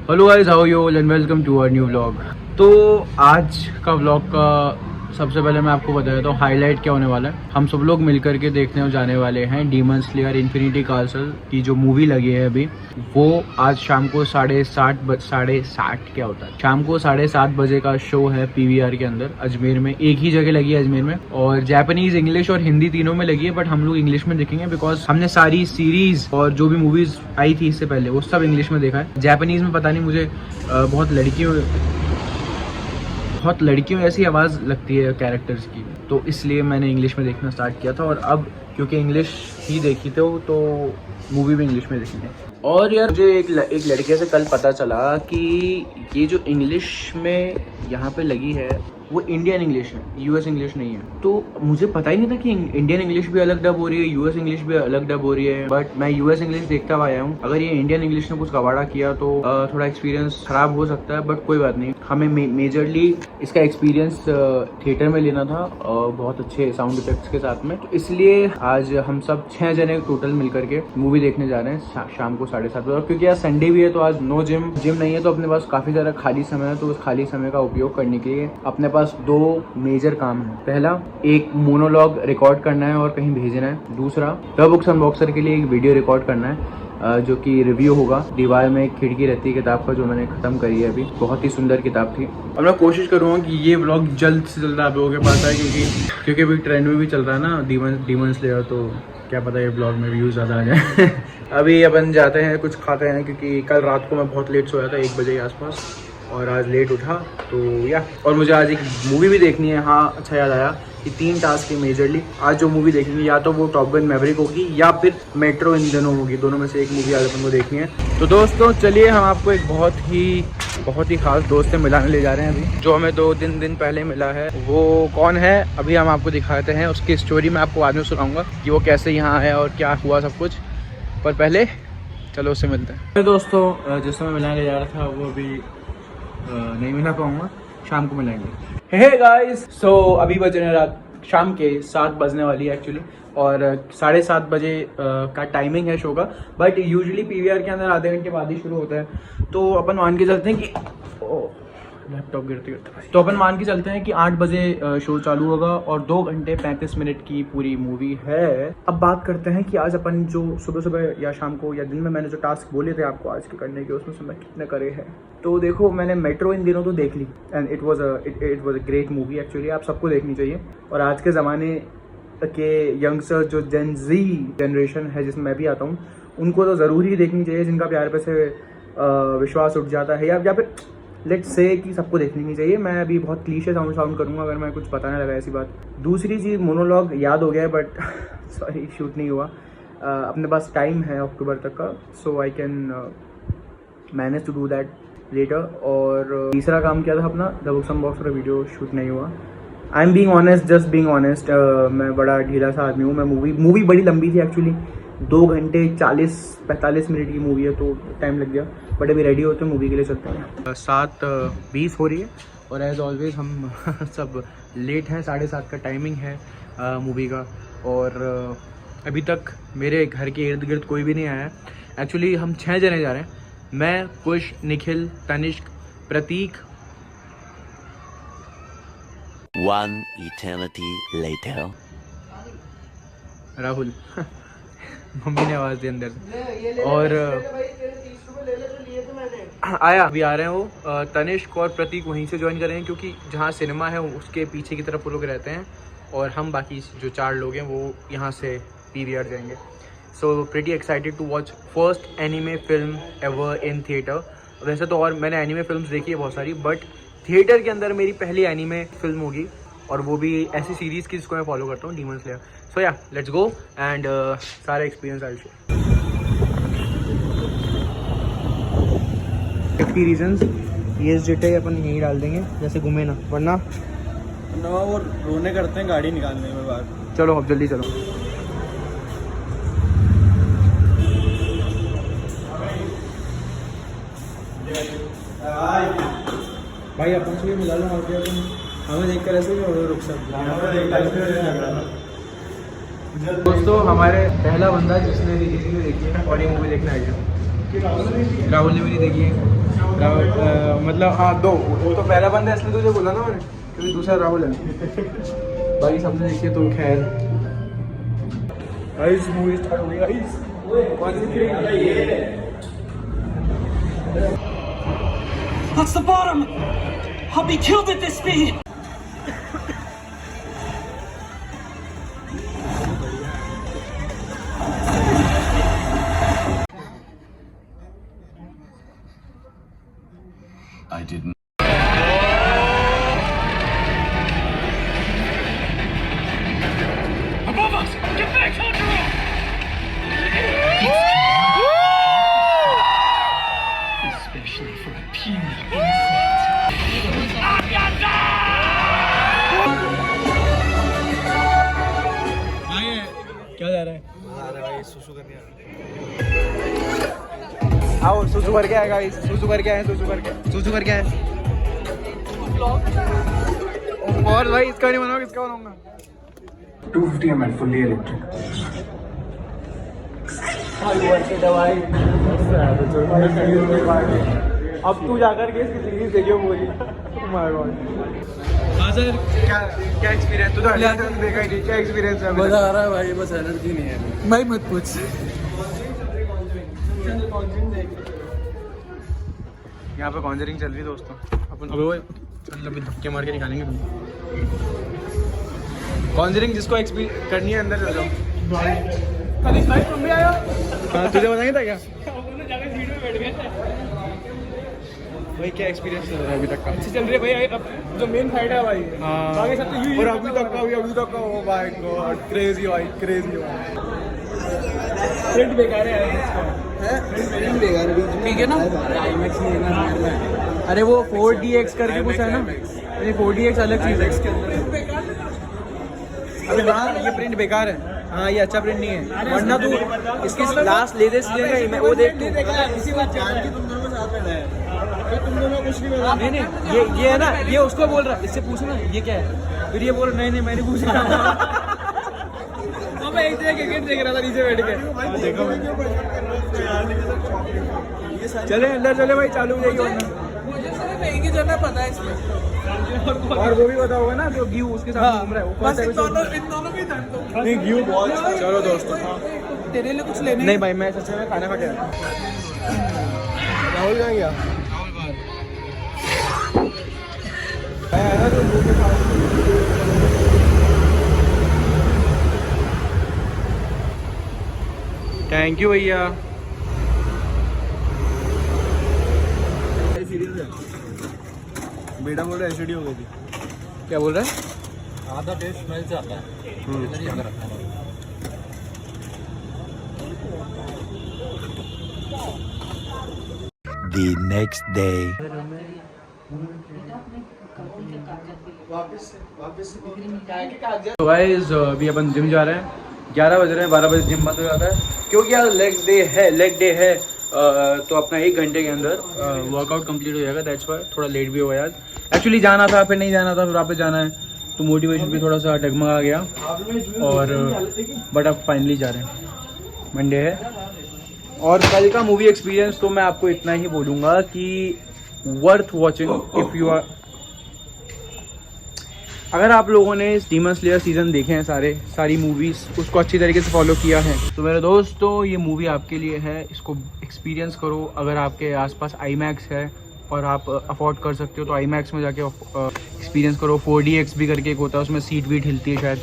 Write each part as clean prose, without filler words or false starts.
Hello guys, how you all and welcome to our new vlog. तो आज का vlog का सबसे पहले मैं आपको बता देता हूँ हाईलाइट क्या होने वाला है। हम सब लोग मिलकर के देखने और जाने वाले हैं डीमन स्लेयर इन्फिनिटी कासल की जो मूवी लगी है अभी, वो आज शाम को 7:30 क्या होता है, शाम को 7:30 बजे का शो है पीवीआर के अंदर अजमेर में। एक ही जगह लगी है अजमेर में, और जापानीज, इंग्लिश और हिंदी तीनों में लगी है, बट हम लोग इंग्लिश में देखेंगे बिकॉज हमने सारी सीरीज और जो भी मूवीज आई थी इससे पहले वो सब इंग्लिश में देखा है। जापानीज में पता नहीं, मुझे बहुत लड़कियों ऐसी आवाज़ लगती है कैरेक्टर्स की, तो इसलिए मैंने इंग्लिश में देखना स्टार्ट किया था। और अब क्योंकि इंग्लिश ही देखी तो मूवी भी इंग्लिश में देखी है। और यार मुझे एक लड़के से कल पता चला कि ये जो इंग्लिश में यहाँ पे लगी है वो इंडियन इंग्लिश है, यूएस इंग्लिश नहीं है। तो मुझे पता ही नहीं था कि इंडियन इंग्लिश भी अलग डब हो रही है, यूएस इंग्लिश भी अलग डब हो रही है। बट मैं यूएस इंग्लिश देखता हुआ आया हूँ। अगर ये इंडियन इंग्लिश ने कुछ कबाड़ा किया तो थोड़ा एक्सपीरियंस खराब हो सकता है, बट कोई बात नहीं। हमें मेजरली इसका एक्सपीरियंस थिएटर में लेना था, बहुत अच्छे साउंड इफेक्ट्स के साथ में। तो इसलिए आज हम सब 6 जने टोटल मिलकर के मूवी देखने जा रहे हैं शाम को 7:30 बजे। और क्योंकि आज संडे भी है तो आज नो जिम नहीं है, तो अपने पास काफी सारा खाली समय है। तो उस खाली समय का उपयोग करने के लिए अपने पास 2 मेजर काम है। पहला, एक मोनोलॉग रिकॉर्ड करना है और कहीं भेजना है। दूसरा, द बुक्स अनबॉक्सर के लिए एक वीडियो रिकॉर्ड करना है, जो कि रिव्यू होगा दीवार में एक खिड़की रहती है किताब का, जो मैंने खत्म करी है अभी। बहुत ही सुंदर किताब थी। और मैं कोशिश करूँगा कि ये व्लॉग जल्द से जल्द आप लोगों के पास आए, क्योंकि अभी ट्रेंड में भी चल रहा है ना डीमन स्लेयर, तो क्या पता ये ब्लॉग में व्यूज़ ज़्यादा आ जाए। अभी अपन जाते हैं, कुछ खाते हैं, क्योंकि कल रात को मैं बहुत लेट सोया था, 1 बजे के आसपास, और आज लेट उठा। तो या और मुझे आज एक मूवी भी देखनी है। हाँ, अच्छा याद आया कि 3 टास्क है मेजरली आज जो मूवी देखनी है, या तो वो टॉप गन मैवरिक होगी या फिर मेट्रो इन दोनों होगी। दोनों में से एक मूवी आज अपन को देखनी है। तो दोस्तों चलिए, हम आपको एक बहुत ही खास दोस्त से मिलाने ले जा रहे हैं अभी, जो हमें 2 दिन पहले मिला है। वो कौन है अभी हम आपको दिखाते हैं। उसकी स्टोरी मैं आपको बाद में सुनाऊंगा कि वो कैसे यहाँ आया और क्या हुआ सब कुछ, पर पहले चलो उससे मिलते हैं। दोस्तों जिससे मैं मिलाने ले जा रहा था वो अभी नहीं मिला पाऊंगा, शाम को मिलेंगे। हे गाइस, सो अभी बज रहे हैं रात शाम के 7 बजने वाली है एक्चुअली, और 7:30 बजे का टाइमिंग है शो का। बट यूजुअली पीवीआर के अंदर आधे घंटे बाद ही शुरू होता है। तो अपन मान के चलते हैं कि लैपटॉप गिरते तो अपन मान के चलते हैं कि 8 बजे शो चालू होगा, और 2 घंटे 35 मिनट की पूरी मूवी है। अब बात करते हैं कि आज अपन जो सुबह या शाम को या दिन में मैंने जो टास्क बोले थे आपको आज के करने के, उसमें से मैं कितने करे हैं। तो देखो, मैंने मेट्रो इन दिनों तो देख ली, and it was a great movie actually. आप सबको देखनी चाहिए। और आज के ज़माने के यंगस्टर जो जेन ज़ी जनरेशन है जिसमें मैं भी आता हूँ, उनको तो ज़रूर ही देखनी चाहिए, जिनका प्यार पे से विश्वास उठ जाता है, या फिर लेट्स से कि सबको देखनी नहीं चाहिए। मैं अभी बहुत क्लीशे साउंड करूँगा अगर मैं कुछ बताने लगा ऐसी बात। दूसरी चीज़, मोनोलॉग याद हो गया है, बट सॉरी शूट नहीं हुआ। अपने पास टाइम है अक्टूबर तक का, so I can manage to do that later. और तीसरा काम क्या था अपना, the books unboxer video shoot नहीं हुआ। I am being honest, just being honest. मैं बड़ा ढीला सा आदमी हूँ। मैं मूवी बड़ी लंबी थी एक्चुअली, 2 घंटे 40-45 मिनट की मूवी है, तो टाइम लग गया। बट अभी रेडी होते हैं, मूवी के लिए चलते हैं। 7:20 हो रही है, और एज ऑलवेज हम सब लेट हैं। 7:30 का टाइमिंग है मूवी का, और अभी तक मेरे घर के इर्द गिर्द कोई भी नहीं आया है। एक्चुअली हम 6 जने जा रहे हैं, मैं, कुश, निखिल, तनिष्क, प्रतीक। One eternity later. Rahul. Mummy ने आवाज़ दी अंदर से। और आया अभी आ रहे हैं वो तनिष्क और प्रतीक वहीं से ज्वाइन करेंगे, क्योंकि जहाँ सिनेमा है उसके पीछे की तरफ वो लोग रहते हैं, और हम बाकी जो 4 लोग हैं वो यहाँ से पीवीआर जाएंगे। So pretty excited to watch first anime film ever in theatre. वैसे तो और मैंने एनिमे फिल्म्स देखी है बहुत सारी, बट थिएटर के अंदर मेरी पहली एनिमे फिल्म होगी, और वो भी ऐसी सीरीज़ की जिसको मैं फॉलो करता हूँ, डीमन स्लेयर। सो या लेट्स गो एंड सारा एक्सपीरियंस आई शेयर। 50 रीजन्स ये जिटे अपन यहीं डाल देंगे, जैसे घूमे ना, वरना वो रोने करते हैं गाड़ी निकालने में बात। चलो अब जल्दी चलो। भाई अपन से भी मिला लो, और क्या तुम हमें देख कर ऐसे भी रुक सकते। दोस्तों हमारे पहला बंदा जिसने देखी है और ये मूवी देखने आ गया, राहुल ने भी नहीं देखी है। मतलब हाँ 2, वो तो पहला बंदा इसलिए तुझे बोला ना मैंने, क्योंकि दूसरा राहुल है। बाकी सबने देखिए तो खैर गाइस मूवी स्टार्ट हो गई guys. That's the bottom! I'll be killed at this speed! I didn't. Above us! Get back, Conjurer! Especially for a puny insect. क्या जा रहा है? आओ सुसु करके आए गाइस, सुसु करके आए, सुसु करके आए। और भाई इसका नहीं बनाओगे, इसका बनाऊंगा। 250 ml फुल्ली इलेक्ट्रिक। अब तू जाकर के इसकी सीरीज देखियो पूरी। Oh my God। हाँ सर, क्या एक्सपीरियंस? तू तो देखा ही नहीं, क्या एक्सपीरियंस है? मजा आ रहा है भाई, बस एनर्जी नहीं है। मैं मत पूछ। यहाँ पे कॉन्जरिंग चल रही है दोस्तों। अपन अबे वो चल अभी धक्के मार के निकालेंगे तुम। कॉन्जरिंग जिसको एक्सपीरियंस करनी है अंदर चल जाओ। तुम भी आया? हाँ तुझे बताएंगे था क्या? भाई क्या एक्सपीरियंस चल रहा है अभी तक का? अच्छी चल रही है भाई, अब जो मेन फाइट है भाई। हाँ बाकी सब तो यूं और अभी तक का ओ माय गॉड, क्रेजी भाई, क्रेजी भाई। प्रिंट बेकार है इसका। ठीक है ना? आईमैक्स में ना। अरे वो 4DX करके कुछ है ना? नहीं 4DX अलग चीज़ है। अबे हाँ ये प्रिंट बेकार है। हाँ ये अच्छा प्रिंट नहीं है, वरना तू इसके लास्ट ले दे मैं वो देख तू। इसी बात जान की तुम दोनों साथ में है, तुम दोनों कुछ नहीं बता। नहीं ये है ना, ये उसको बोल रहा, इससे पूछना ये क्या है, फिर ये बोल नहीं मैंने पूछा। मैं एक जगह क्रिकेट देख रहा था नीचे बैठ के। चले अंदर चले भाई, चालू हो जाएगी वरना। मुझे सिर्फ एक ही जगह पता है इसमें, और वो भी पता होगा ना जो गिव उसके साथ घूम रहा है वो। बस इन दोनों भी था। नहीं गिव बहुत। चलो दोस्तों तेरे लिए कुछ लेने नहीं भाई, मैं सच में खाना खा के आया। राहुल कहाँ गया? थैंक यू भैया। बेटा बोल रहा एसिडी हो गई थी। क्या बोल रहा है? आधा टेस्ट स्मेल से आता है। The next day. तो गाइस अभी अपन जिम जा रहे हैं, 11 बज रहे हैं, 12 बजे जिम बंद हो जाता है क्योंकि यार लेग डे है। तो अपना 1 घंटे के अंदर वर्कआउट कंप्लीट हो जाएगा, दैट्स व्हाई थोड़ा लेट भी हुआ यार। एक्चुअली जाना था फिर नहीं जाना था, फिर वापस जाना है, तो मोटिवेशन भी थोड़ा सा डगमगा गया। और बट अब फाइनली जा रहे हैं, मंडे है। और कल का मूवी एक्सपीरियंस तो मैं आपको इतना ही बोलूँगा कि worth watching if you are. अगर आप लोगों ने डीमन स्लेयर सीजन देखे हैं सारी मूवीज़, उसको अच्छी तरीके से फॉलो किया है, तो मेरे दोस्तों ये मूवी आपके लिए है। इसको एक्सपीरियंस करो। अगर आपके आसपास आईमैक्स है और आप अफोर्ड कर सकते हो तो आईमैक्स में जाके एक्सपीरियंस करो। 4DX भी करके एक होता है, उसमें सीट वीट हिलती है शायद,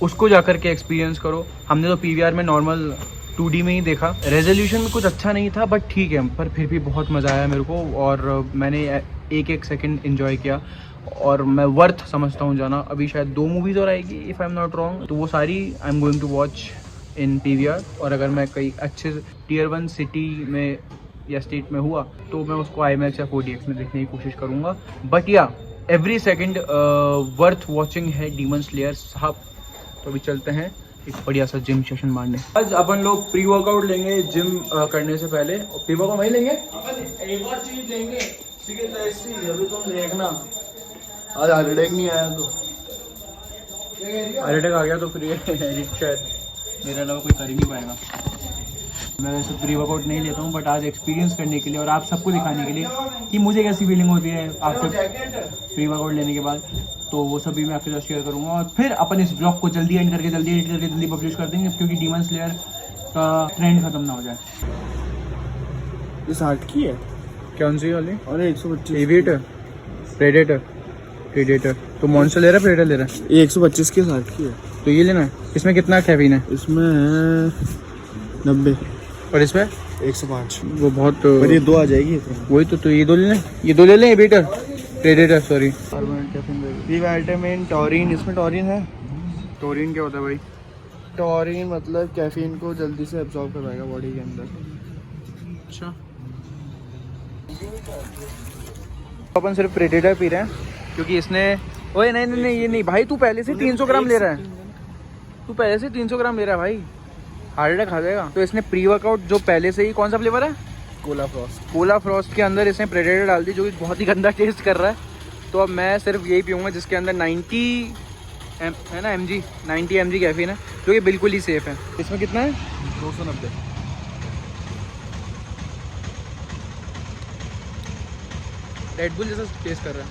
उसको जा कर के एक्सपीरियंस करो। हमने तो PVR में नॉर्मल 2D में ही देखा। रेजोल्यूशन में कुछ अच्छा नहीं था बट ठीक है, पर फिर भी बहुत मज़ा आया मेरे को और मैंने एक सेकंड एंजॉय किया और मैं वर्थ समझता हूँ जाना। अभी शायद 2 मूवीज़ और आएगी if I am not wrong, तो वो सारी I am going to watch in PVR। और अगर मैं कई अच्छे Tier 1 सिटी में या स्टेट में हुआ तो मैं उसको IMAX या 4DX में देखने की कोशिश करूँगा। बट या एवरी सेकेंड वर्थ वॉचिंग है डीमन स्लेयर साहब। तो अभी चलते हैं एक बढ़िया सा जिम सेशन मारने। आज अपन लोग प्री वर्कआउट लेंगे जिम करने से पहले। प्री वर्कआउट वहीं लेंगे, एक और चीज लेंगे, अभी तुम देखना। आज हार्ट अटैक नहीं आया तो हार्ट अटैक आ गया तो फिर ये एडिट शायद मेरे अलावा कोई कर ही नहीं पाएगा। मैं वैसे प्री वर्कआउट नहीं लेता हूँ, बट आज एक्सपीरियंस करने के लिए और आप सबको दिखाने के लिए कि मुझे कैसी फीलिंग होती है आफ्टर प्री वर्कआउट लेने के बाद, तो वो सभी मैं आपके साथ शेयर करूँगा। और फिर अपन इस ब्लॉग को जल्दी एंड करके जल्दी पब्लिश कर देंगे, क्योंकि डीमन स्लेयर का ट्रेंड खत्म ना हो जाए। ये 60 की है। कौन सी वाली? अरे 125 एविएटर, प्रेडेटर। तो मॉन्स्टर ले रहा है, प्रेडेटर ले रहा है? ये 125 की 60 की है। तो ये लेना है। इसमें कितना कैफीन है? इसमें है 90। और इसमें 105। वो बहुत पर ये 2 आ जाएगी। वही तो ये दो ले लें, ये दो ले लें। Aviator, predator, sorry. Vitamin taurine, इसमें टॉरिन है। टोरिन क्या होता है भाई? टॉरिन मतलब कैफीन को जल्दी से एब्जॉर्ब करवाएगा बॉडी के अंदर। अच्छा, अपन सिर्फ प्रेडेटर पी रहे हैं क्योंकि इसने, ओए नहीं ये नहीं भाई, तू पहले से 300 ग्राम ले रहा है, तू पहले से 300 ग्राम ले रहा है भाई, हार्ट अटैक खा जाएगा। तो इसने प्री वर्कआउट जो पहले से ही, कौन सा फ्लेवर है? कोला फ्रॉस्ट के अंदर इसने प्रेडेटर डाल दी, जो कि बहुत ही गंदा टेस्ट कर रहा है। तो अब मैं सिर्फ यही पीऊँगा जिसके अंदर 90 है ना, 90 mg कैफीन है, जो कि बिल्कुल ही सेफ है। इसमें कितना है? 290। रेड बुल जैसा टेस्ट कर रहा है।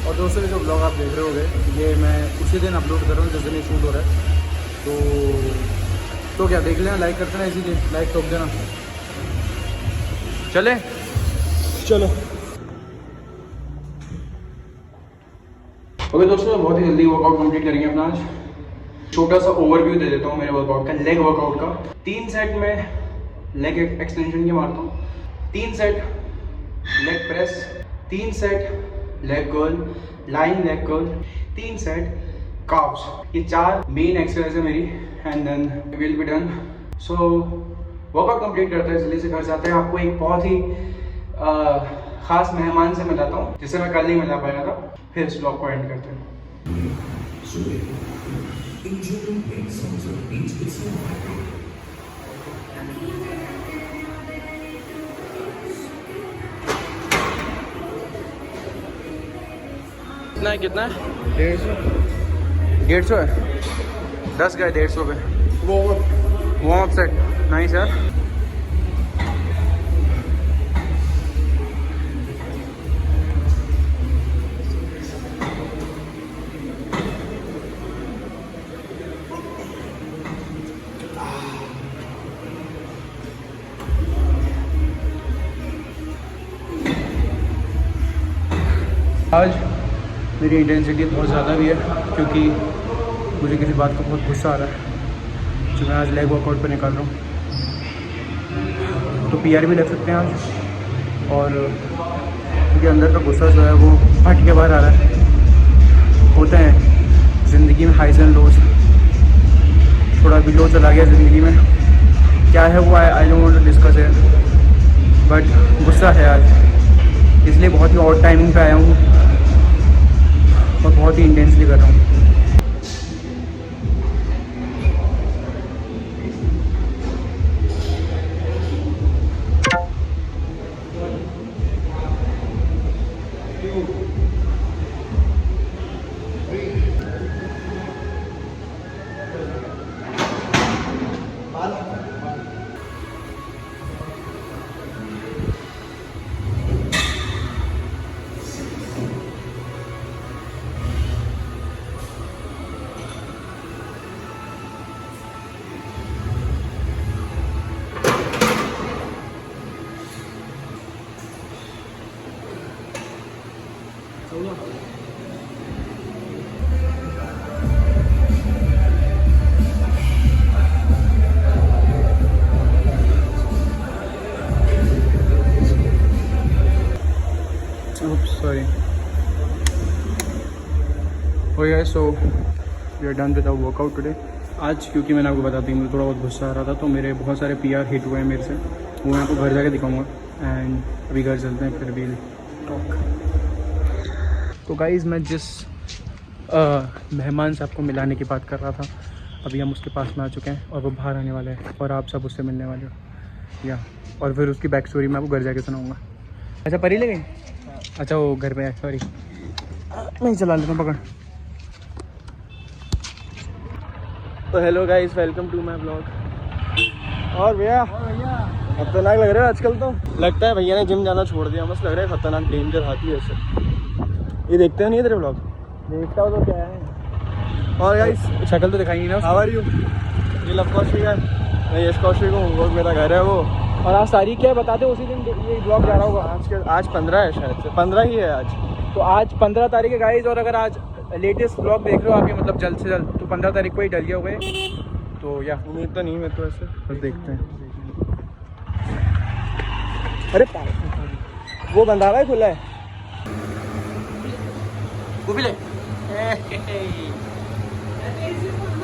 और दोस्तों, ये जो ब्लॉग आप देख रहे होगे, ये मैं उसी दिन अपलोड कर रहा हूँ जिस दिन ये शूट हो रहा है। तो क्या देख लेना, लाइक करते ना, इसी दिन लाइक ठोक देना। चले चलो। ओके दोस्तों, बहुत ही जल्दी वर्कआउट कंप्लीट करेंगे अपना आज। छोटा सा ओवरव्यू दे देता हूँ मेरे वर्कआउट का, लेग वर्कआउट का। 3 सेट में लेग एक्सटेंशन के मारता हूँ, 3 set leg press, 3 set leg curl, lying leg curl, 3 set calves. ये 4 मेन एक्सरसाइज है मेरी, and then will be done. So workout complete करते हैं, जल्दी से घर जाते हैं। आपको एक बहुत ही खास मेहमान से मिलाता हूँ, जिसे मैं कल नहीं मिला पाया था। फिर इस ब्लॉग को एंड करते हैं। कितना है? 150 है। 10 गए 150 पे। वार्म अप सेट, नाइस यार। आज मेरी इंटेंसिटी बहुत ज़्यादा भी है, क्योंकि मुझे किसी बात का बहुत गुस्सा आ रहा है, जो मैं आज लेग वर्कआउट पर निकाल रहा हूँ। तो PR भी लग सकते हैं आज, और क्योंकि अंदर का गुस्सा जो है वो फट के बाहर आ रहा है। होते हैं ज़िंदगी में हाइज एंड लोज, थोड़ा भी लो चला गया ज़िंदगी में, क्या है वो I don't want to discuss है, बट गुस्सा है आज, इसलिए बहुत ही ऑड टाइमिंग पे आया हूँ और बहुत ही इंटेंसली कर रहा हूँ। Sorry. Oh yeah, so we are done with our workout today. आज क्योंकि मैंने आपको बता दी, मुझे थोड़ा बहुत गुस्सा आ रहा था, तो मेरे बहुत सारे PR हिट हुए हैं मेरे से, वो मैं आपको घर जाके दिखाऊंगा। एंड अभी घर चलते हैं, फिर भी टॉक। तो गाइज़, मैं जिस मेहमान से आपको मिलाने की बात कर रहा था, अभी हम उसके पास में आ चुके हैं और वो बाहर आने वाले हैं और आप सब उससे मिलने वाले हो। या और फिर उसकी बैक स्टोरी मैं आपको घर जाके सुनाऊंगा। अच्छा परी ले गई? अच्छा वो घर पे है, सॉरी मैं चला लेता हूँ, पकड़। तो hello guys, welcome to my blog. और भैया खतरनाक लग रहा है आजकल, तो लगता है भैया ने जिम जाना छोड़ दिया, मस्त लग रहा है, खतरनाक डेंजर हाथी है ऐसे। ये देखते हो नहीं तेरे ब्लॉग? देखता हो तो क्या है। और गाइस शक्ल तो दिखाई नहीं ना। How are you? ये लव कौशिक है, मैं यश कौशिक हूँ, वो मेरा घर है वो। और आज तारीख क्या है बता दे, उसी दिन ये ब्लॉग जा रहा होगा। आज 15 है, शायद से 15 ही है आज। तो आज 15 तारीख है गाइज, और अगर आज लेटेस्ट ब्लॉग देख रहे हो आप, ये मतलब जल्द से जल्द, तो 15 तारीख को ही डल गया हुआ है। तो या उम्मीद तो नहीं, मैं तो ऐसे बस देखते हैं। अरे वो बंधा हुआ है, खुला है वो भी ले।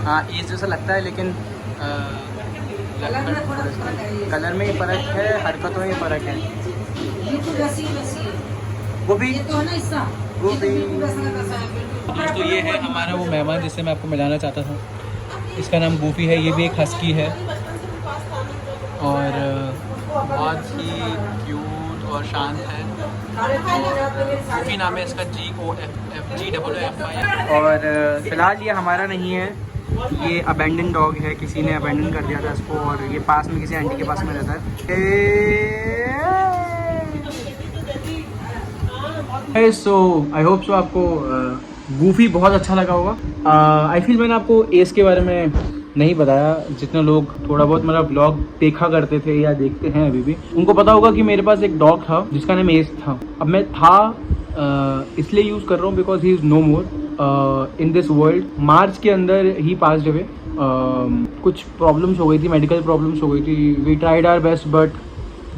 हाँ एज जैसा लगता है, लेकिन कलर में ही फ़र्क है, हरकतों में ही फ़र्क है। वो भी दोस्तों ये है हमारा वो मेहमान जिससे मैं आपको मिलाना चाहता था। इसका नाम गूफी है, ये भी एक हस्की है और बहुत ही क्यूट और शांत है। गूफी नाम है इसका, GOOFY। और फिलहाल ये हमारा नहीं है, ये अबेंडन डॉग है, किसी ने अबेंडन कर दिया था इसको, और ये पास में किसी आंटी के पास में रहता है। सो आई होप सो आपको गूफी बहुत अच्छा लगा होगा। आई फील मैंने आपको एस के बारे में नहीं बताया। जितने लोग थोड़ा बहुत मेरा ब्लॉग देखा करते थे या देखते हैं अभी भी, उनको पता होगा कि मेरे पास एक डॉग था जिसका नाम एस था। अब मैं था इसलिए यूज़ कर रहा हूँ because he is no more in this world. मार्च के अंदर ही पास्ड अवे। कुछ प्रॉब्लम्स हो गई थी, मेडिकल प्रॉब्लम्स हो गई थी। We tried our best but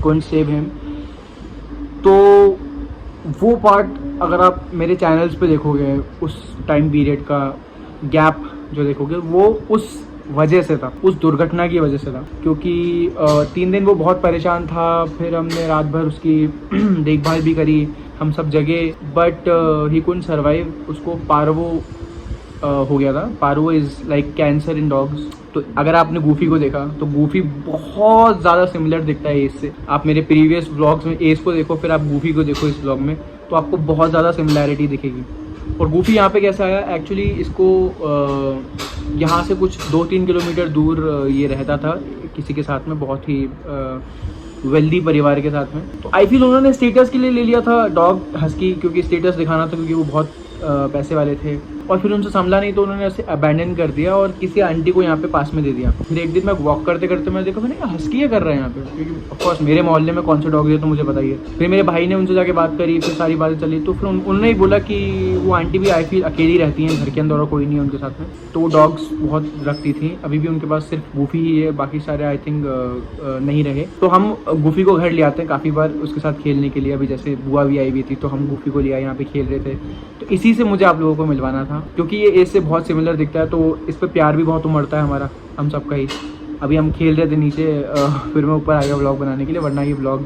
couldn't save him. तो वो पार्ट अगर आप मेरे चैनल्स पे देखोगे, उस टाइम पीरियड का गैप जो देखोगे, वो उस वजह से था, उस दुर्घटना की वजह से था। क्योंकि 3 दिन वो बहुत परेशान था, फिर हमने रात भर उसकी देखभाल भी करी, हम सब जगह, बट ही कुडंट सर्वाइव। उसको पार्वो हो गया था। Parvo is like cancer in dogs. तो अगर आपने गूफी को देखा तो गूफी बहुत ज़्यादा सिमिलर दिखता है एस से। आप मेरे प्रीवियस व्लॉग्स में एस को देखो, फिर आप गूफी को देखो इस व्लॉग में, तो आपको बहुत ज़्यादा सिमिलैरिटी दिखेगी। और गूफी यहाँ पे कैसे आया, एक्चुअली इसको यहाँ से कुछ 2-3 किलोमीटर दूर ये रहता था किसी के साथ में, बहुत ही वेल्दी परिवार के साथ में। तो आई फील उन्होंने स्टेटस के लिए ले लिया था डॉग हस्की, क्योंकि स्टेटस दिखाना था, क्योंकि वो बहुत पैसे वाले थे। और फिर उनसे संभला नहीं तो उन्होंने ऐसे अबैंडन कर दिया और किसी आंटी को यहाँ पे पास में दे दिया। फिर एक दिन मैं वॉक करते करते मैं देखा, मैंने हस्की क्या कर रहे हैं यहाँ पे, क्योंकि ऑफकोर्स मेरे मोहल्ले में कौन से डॉग है तो मुझे पता ही है। फिर मेरे भाई ने उनसे जाके बात करी, फिर सारी बातें चली, तो फिर उन्होंने ही बोला कि वो आंटी भी आई फील अकेली रहती हैं घर के अंदर और कोई नहीं है उनके साथ में। तो वो डॉग्स बहुत रखती थी, अभी भी उनके पास सिर्फ गूफी ही है, बाकी सारे आई थिंक नहीं रहे। तो हम गूफी को घर ले आते हैं काफ़ी बार उसके साथ खेलने के लिए। अभी जैसे बुआ भी आई हुई थी तो हम गूफी को ले आए, यहाँ पे खेल रहे थे। तो इसी से मुझे आप लोगों को मिलवाना था, क्योंकि ये एस से बहुत सिमिलर दिखता है, तो इस पर प्यार भी बहुत उमड़ता है हमारा, हम सबका ही। अभी हम खेल रहे थे नीचे, फिर मैं ऊपर आ गया व्लॉग बनाने के लिए, वरना ये व्लॉग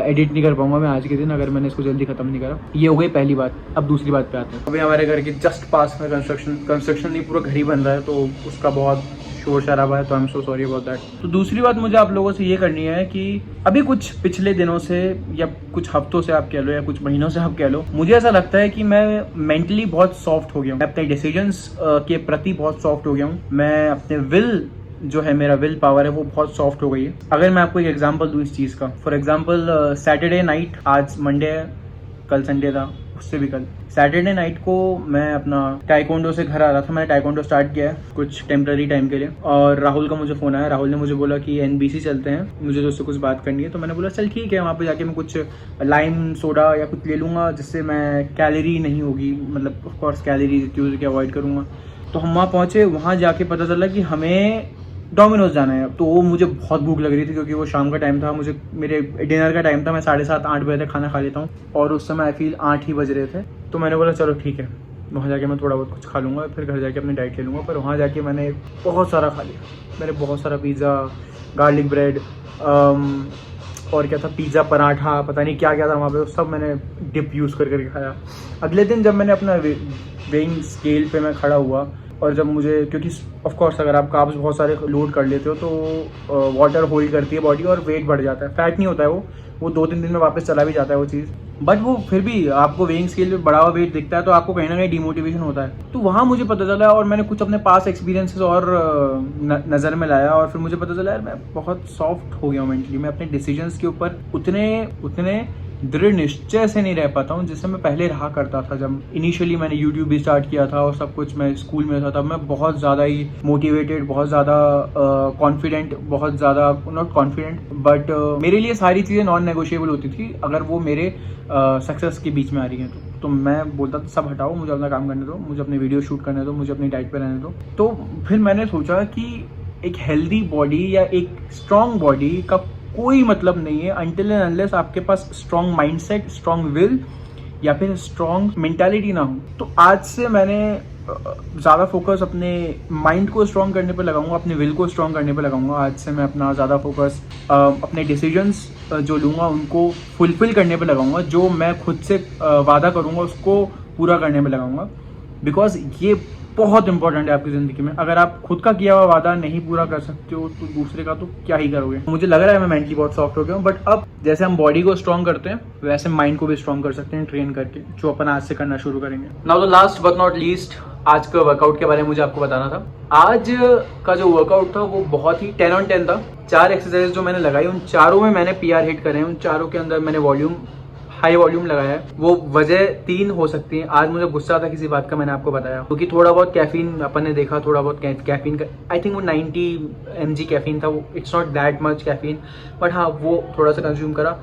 एडिट नहीं कर पाऊंगा मैं आज के दिन, अगर मैंने इसको जल्दी ख़त्म नहीं करा। ये हो गई पहली बात। अब दूसरी बात पे आते हैं। अभी हमारे घर के जस्ट पास में कंस्ट्रक्शन नहीं, पूरा घर ही बन रहा है, तो उसका बहुत शोर शराबा है, तो I am so sorry about that. तो दूसरी बात मुझे आप लोगों से ये करनी है कि अभी कुछ पिछले दिनों से या कुछ हफ्तों से आप कह लो या कुछ महीनों से आप कह लो, मुझे ऐसा लगता है कि मैं मेंटली बहुत सॉफ्ट हो गया हूँ, मैं अपने डिसीजंस के प्रति बहुत सॉफ्ट हो गया हूँ। मैं अपने विल जो है, मेरा विल पावर है, वो बहुत सॉफ्ट हो गई है। अगर मैं आपको एक एग्जांपल दूँ इस चीज़ का, फॉर एग्जांपल सैटरडे नाइट, आज मंडे है, कल संडे था, उससे भी कल सैटरडे नाइट को मैं अपना टाइकोंडो से घर आ रहा था। मैंने टाइकोंडो स्टार्ट किया है कुछ टेम्पररी टाइम के लिए, और राहुल का मुझे फ़ोन आया। राहुल ने मुझे बोला कि NBC चलते हैं, मुझे तो उससे कुछ बात करनी है। तो मैंने बोला चल ठीक है, वहाँ पे जाके मैं कुछ लाइम सोडा या कुछ ले लूँगा, जिससे मैं कैलोरी नहीं होगी, मतलब ऑफकोर्स कैलोरी की अवॉइड करूँगा। तो हम वहाँ पहुँचे, वहाँ जाके पता चला कि हमें डोमिनोज जाना है। तो मुझे बहुत भूख लग रही थी, क्योंकि वो शाम का टाइम था, मुझे मेरे डिनर का टाइम था, मैं 7:30-8 बजे तक खाना खा लेता हूँ, और उस समय आई फील 8 ही बज रहे थे। तो मैंने बोला चलो ठीक है, वहाँ जाके मैं थोड़ा बहुत कुछ खा लूँगा, फिर घर जाके अपनी डाइट ले लूँगा। पर वहाँ जाके मैंने बहुत सारा खा लिया, मैंने बहुत सारा पिज़्ज़ा, गार्लिक ब्रेड, और क्या था, पिज़्ज़ा, पराठा, पता नहीं क्या क्या था वहाँ पे, सब मैंने डिप यूज़ करके खाया। अगले दिन जब मैंने अपना वेइंग स्केल पे मैं खड़ा हुआ, और जब मुझे, क्योंकि ऑफ कोर्स अगर आप कार्ब्स बहुत सारे लोड कर लेते हो तो वाटर होल्ड करती है बॉडी और वेट बढ़ जाता है, फैट नहीं होता है वो 2-3 दिन में वापस चला भी जाता है वो चीज़, बट वो फिर भी आपको वेइंग स्केल पे बढ़ा हुआ वेट दिखता है तो आपको कहीं ना कहीं डिमोटिवेशन होता है। तो वहाँ मुझे पता चला और मैंने कुछ अपने पास एक्सपीरियंसेस और नज़र में लाया और फिर मुझे पता चला यार मैं बहुत सॉफ्ट हो गया हूँ मेंटली, मैं अपने डिसीजंस के ऊपर उतने दृढ़ निश्चय से नहीं रह पाता हूँ जिससे मैं पहले रहा करता था। जब इनिशियली मैंने यूट्यूब भी स्टार्ट किया था और सब कुछ, मैं स्कूल में था, तब मैं बहुत ज़्यादा ही मोटिवेटेड, बहुत ज़्यादा कॉन्फिडेंट, बहुत ज़्यादा नॉट कॉन्फिडेंट बट मेरे लिए सारी चीज़ें नॉन नेगोशिएबल होती थी अगर वो मेरे सक्सेस के बीच में आ रही हैं तो मैं बोलता था सब हटाओ, मुझे अपना काम करने दो, मुझे अपने वीडियो शूट करने दो, मुझे अपनी डाइट पे रहने दो। तो फिर मैंने सोचा कि एक हेल्दी बॉडी या एक स्ट्रॉन्ग बॉडी का कोई मतलब नहीं है अनटिल एंड अनलेस आपके पास स्ट्रॉन्ग माइंडसेट, स्ट्रॉन्ग विल या फिर स्ट्रॉन्ग मेंटालिटी ना हो। तो आज से मैंने ज़्यादा फोकस अपने माइंड को स्ट्रॉन्ग करने पे लगाऊंगा, अपने विल को स्ट्रॉन्ग करने पे लगाऊंगा। आज से मैं अपना ज़्यादा फोकस अपने डिसीजंस जो लूँगा उनको फुलफिल करने पे लगाऊंगा, जो मैं खुद से वादा करूँगा उसको पूरा करने में लगाऊंगा, बिकॉज ये बहुत इंपॉर्टेंट है आपकी ज़िंदगी में। अगर आप खुद का किया हुआ वादा नहीं पूरा कर सकते हो तो दूसरे का तो क्या ही करोगे। मुझे लग रहा है मैं मेंटली बहुत सॉफ्ट हो गया हूँ, बट अब जैसे हम बॉडी को स्ट्रॉन्ग करते हैं वैसे माइंड को भी स्ट्रॉन्ग कर सकते हैं ट्रेन करके, जो अपन आज से करना शुरू करेंगे। Now the last but not least, आज का वर्कआउट के बारे में मुझे आपको बताना था। आज का जो वर्कआउट था वो बहुत ही 10 on 10 था। 4 एक्सरसाइज जो मैंने लगाई उन चारों में मैंने PR हिट करे हैं, उन चारों के अंदर मैंने हाई वॉल्यूम लगाया है। वो वजह 3 हो सकती है। आज मुझे गुस्सा था किसी बात का, मैंने आपको बताया, क्योंकि थोड़ा बहुत कैफीन अपन ने देखा, थोड़ा बहुत कैफीन का आई थिंक वो 90 mg कैफीन था, वो it's not that much caffeine, but हाँ वो थोड़ा सा कंज्यूम करा।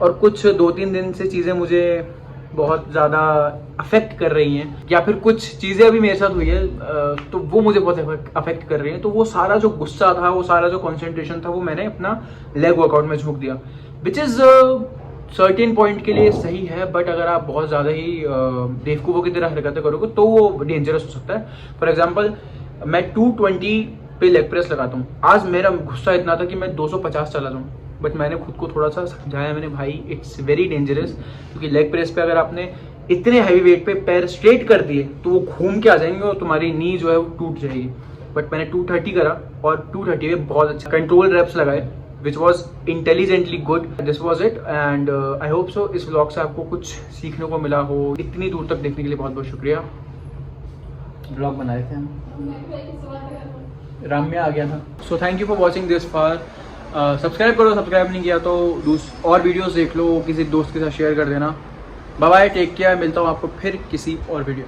और कुछ 2-3 दिन से चीज़ें मुझे बहुत ज़्यादा अफेक्ट कर रही हैं, या फिर कुछ चीज़ें अभी मेरे साथ हुई है तो वो मुझे बहुत अफेक्ट कर रही हैं। तो वो सारा जो गुस्सा था, वो सारा जो कॉन्सेंट्रेशन था, वो मैंने अपना लेग वर्कआउट में झोंक दिया, विच इज़ सर्टेन पॉइंट के लिए सही है, बट अगर आप बहुत ज़्यादा ही बेवकूफ़ों की तरह हरकतें करोगे तो वो डेंजरस हो सकता है। फॉर एग्जांपल मैं 220 पे लेग प्रेस लगाता हूँ। आज मेरा गुस्सा इतना था कि मैं 250 चला जाऊँ, बट मैंने खुद को थोड़ा सा समझाया, मैंने भाई इट्स वेरी डेंजरस, क्योंकि लेग प्रेस पे अगर आपने इतने हैवी वेट पे पैर स्ट्रेट कर दिए तो वो घूम के आ जाएंगे और तुम्हारी नी जो है वो टूट जाएगी। बट मैंने 230 करा और 230 में बहुत अच्छा कंट्रोल रेप्स लगाए, which was intelligently good. This was it and I hope so इस व्लॉग से आपको कुछ सीखने को मिला हो। इतनी दूर तक देखने के लिए बहुत बहुत शुक्रिया। व्लॉग बनाए थे हम, राम्या आ गया था। So thank you for watching this far. Subscribe करो, सब्सक्राइब नहीं किया तो और वीडियोस देख लो, किसी दोस्त के साथ शेयर कर देना। बाय बाय, टेक केयर, मिलता हूँ आपको फिर किसी और वीडियो।